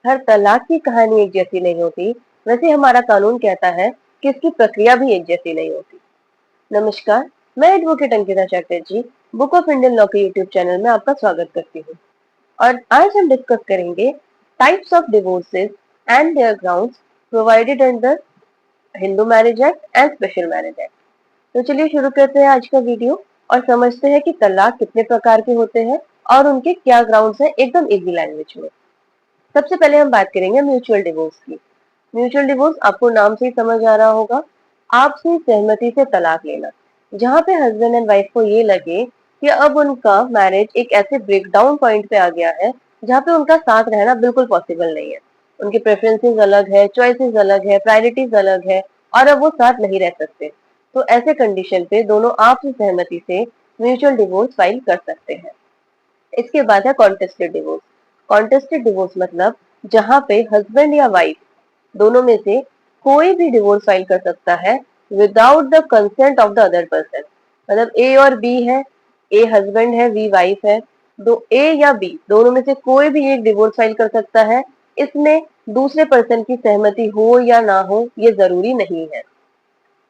हर तलाक की कहानी एक जैसी नहीं होती, वैसे हमारा कानून कहता है कि इसकी प्रक्रिया भी एक जैसी नहीं होती। नमस्कार, मैं advocate Ankita Chatterjee book of Indian law के यूट्यूब चैनल में आपका स्वागत करती हूँ। और आज हम डिस्कस करेंगे types of divorces and their grounds provided under Hindu marriage act and special marriage act. तो चलिए शुरू करते हैं आज का वीडियो और समझते हैं कि तलाक कितने प्रकार के होते हैं और उनके क्या ग्राउंड्स हैं एकदम इजी लैंग्वेज में। सबसे पहले हम बात करेंगे म्यूचुअल डिवोर्स की। म्यूचुअल डिवोर्स आपको नाम से ही समझ आ रहा होगा, आपसी सहमति से तलाक लेना, जहां पे हस्बैंड एंड वाइफ को ये लगे कि अब उनका मैरिज एक ऐसे ब्रेकडाउन पॉइंट पे आ गया है जहां पे उनका साथ रहना बिल्कुल पॉसिबल नहीं है। उनके प्रेफरेंसेस अलग है, चॉइसेस अलग है, प्रायोरिटीज अलग है और अब वो साथ नहीं रह सकते। तो ऐसे कंडीशन पे दोनों आपसी सहमति से म्यूचुअल डिवोर्स फाइल कर सकते हैं। इसके बाद है कॉन्टेस्टेड डिवोर्स। कॉन्टेस्टेड डिवोर्स मतलब जहां पे हस्बैंड या वाइफ दोनों में से कोई भी डिवोर्स फाइल कर सकता है without the consent of the other person. मतलब ए और बी है, ए हस्बैंड है, बी वाइफ है, दो ए या बी दोनों में से कोई भी एक डिवोर्स फाइल कर सकता है। इसमें दूसरे पर्सन की सहमति हो या ना हो ये जरूरी नहीं है।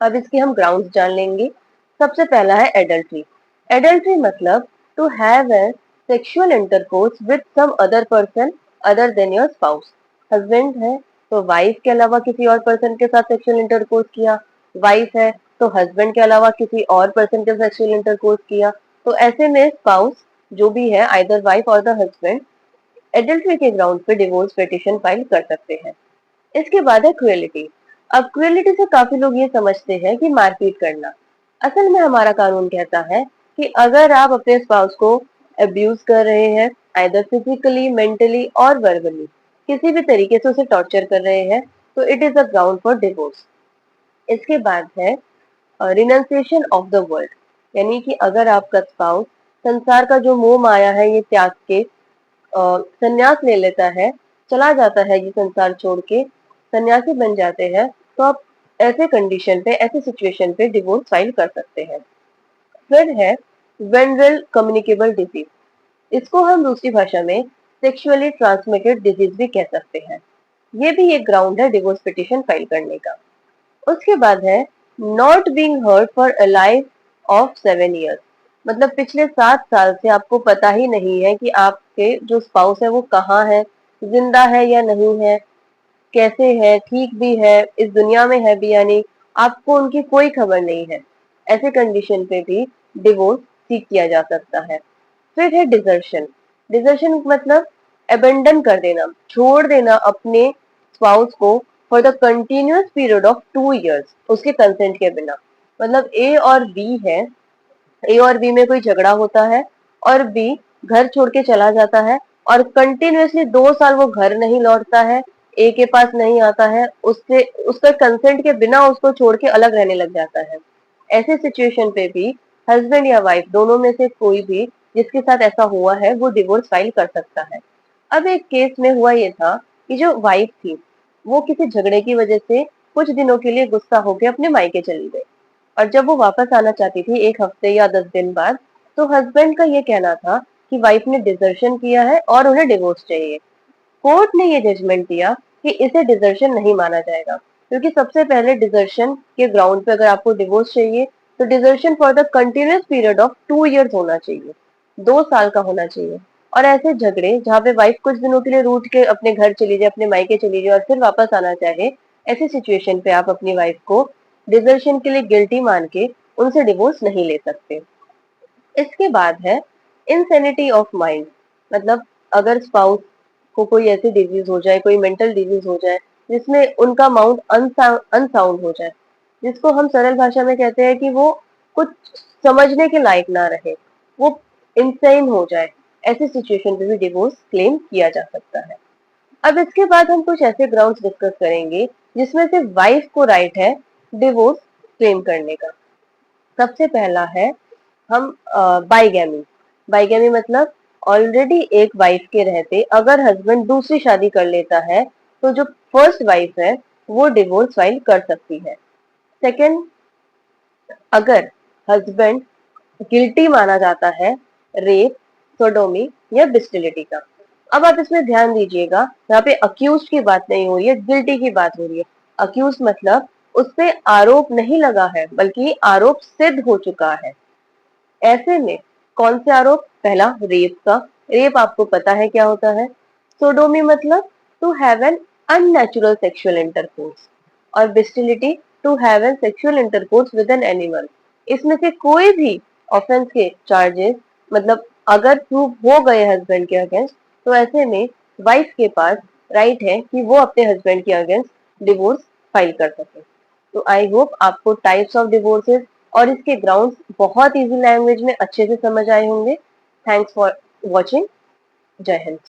अब इसके हम ग्राउंड्स जान लेंगे। सबसे पहला है एडल्ट्री। एडल्ट्री मतलब to have a sexual intercourse with some other person other than your spouse. Husband है तो वाइफ के अलावा किसी और पर्सन के साथ सेक्सुअल इंटरकोर्स किया, वाइफ है तो हस्बैंड के अलावा किसी और पर्सन के सेक्सुअल इंटरकोर्स किया। तो ऐसे में स्पाउस जो भी है आइदर वाइफ और द हस्बैंड एडल्ट्री के ग्राउंड पे डिवोर्स पिटीशन फाइल कर सकते हैं। इसके बाद है क्रुएलिटी। अब क्रुएलिटी से काफी लोग ये समझते हैं कि मारपीट करना। असल में हमारा कानून कहता है कि अगर आप अपने स्पाउस को अब्यूज कर रहे हैं, आइदर फिजिकली, मेंटली और वर्बली, किसी भी तरीके से उसे टॉर्चर कर रहे हैं, तो it is a ground for divorce. इसके बाद है रिनंसिएशन ऑफ द वर्ल्ड, यानी कि अगर आपका स्पाउस संसार का जो मोह माया है ये त्याग के संन्यास ले लेता है, चला जाता है ये संसार छोड़ के, सन्यासी बन जाते हैं, तो आप ऐसे कंडीशन पे, ऐसे सिचुएशन पे डिवोर्स फाइल कर सकते हैं। फिर है वेनरल कम्युनिकेबल डिजीज। इसको हम दूसरी भाषा में सेक्सुअली ट्रांसमिटेड डिजीज भी कह सकते हैं। ये भी एक ग्राउंड है डिवोर्स पिटीशन फाइल करने का। उसके बाद है not being heard for a life of 7 years। मतलब पिछले 7 साल से आपको पता ही नहीं है कि आपके जो स्पाउस है वो कहाँ है, जिंदा है या नहीं है, कैसे है, ठीक भी है, इस दुनिया में है भी या नहीं, आपको उनकी कोई खबर नहीं है। ऐसे कंडीशन पे भी डिवोर्स सीख किया जा सकता है। फिर है डिजर्शन। डिजर्शन मतलब अबेंडन कर देना, छोड़ देना अपने स्पाउस को for the continuous period of 2 years उसके कंसेंट के बिना। मतलब ए और बी है, ए और बी में कोई झगड़ा होता है और बी घर छोड़ के चला जाता है और कंटिन्यूअसली 2 साल वो घर नहीं लौटता है, ए के पास नहीं आता है, उससे उसका कंसेंट के बिना उसको छोड़ के अलग रहने लग जाता है। ऐसे सिचुएशन पे भी हस्बैंड या वाइफ दोनों में से कोई भी जिसके साथ ऐसा हुआ है वो डिवोर्स फाइल कर सकता है। अब एक केस में हुआ ये था कि जो वाइफ थी वो किसी झगड़े की वजह से कुछ दिनों के लिए गुस्सा होकर अपने मायके चली गई और जब वो वापस आना चाहती थी 1 हफ्ते या 10 दिन बाद, तो हस्बैंड का ये कहना था कि वाइफ ने डिजर्शन किया है और उन्हें डिवोर्स चाहिए। कोर्ट ने ये जजमेंट दिया कि इसे डिजर्शन नहीं माना जाएगा, क्योंकि सबसे पहले डिजर्शन के ग्राउंड पे अगर आपको डिवोर्स चाहिए तो desertion for the continuous period of 2 years होना चाहिए, 2 साल का होना चाहिए। और ऐसे झगड़े जहाँ पे वाइफ कुछ दिनों के लिए रूठ के अपने घर चली जाए, अपने मायके चली जाए और फिर वापस आना चाहे, ऐसी सिचुएशन पे आप अपनी वाइफ को डिजर्शन के लिए गिल्टी मान के उनसे डिवोर्स नहीं ले सकते। इसके बाद है इंसेनिटी ऑफ माइंड। मतलब अगर स्पाउस को कोई ऐसी डिजीज हो जाए, कोई मेंटल डिजीज हो जाए जिसमें उनका माउंट अनसाउंड हो जाए, जिसको हम सरल भाषा में कहते हैं कि वो कुछ समझने के लायक ना रहे, वो इंसेन हो जाए, ऐसी सिचुएशन पे भी डिवोर्स क्लेम किया जा सकता है। अब इसके बाद हम कुछ ऐसे ग्राउंड्स डिस्कस करेंगे जिसमें से वाइफ को राइट है डिवोर्स क्लेम करने का। सबसे पहला है हम बाइगैमी। बाइगैमी मतलब ऑलरेडी एक वाइफ के रहते अगर हस्बैंड दूसरी शादी कर लेता है तो जो फर्स्ट वाइफ है वो डिवोर्स फाइल कर सकती है। सेकंड, अगर हस्बैंड गिल्टी माना जाता है रेप, सोडोमी या बिस्टिलिटी का। अब आप इसमें ध्यान दीजिएगा, यहाँ पे अक्यूज की बात नहीं हो रही है, गिल्टी की बात हो रही है। अक्यूज मतलब उस पे आरोप नहीं लगा है, बल्कि आरोप सिद्ध हो चुका है। ऐसे में कौन से आरोप? पहला, रेप का। रेप आपको पता है क्या होता है। सोडोमी मतलब to have an unnatural sexual intercourse, और bestiality to have an sexual intercourse with an animal. इसमें से कोई भी ऑफेंस के चार्जेस मतलब अगर प्रूव हो गए हस्बैंड के अगेंस्ट, तो ऐसे में वाइफ के पास राइट है कि वो अपने हस्बैंड के अगेंस्ट डिवोर्स फाइल कर सके। तो आई होप आपको टाइप्स ऑफ डिवोर्सेस और इसके ग्राउंड्स बहुत इजी लैंग्वेज में अच्छे से समझ आए होंगे। Thanks for watching. जय हिंद।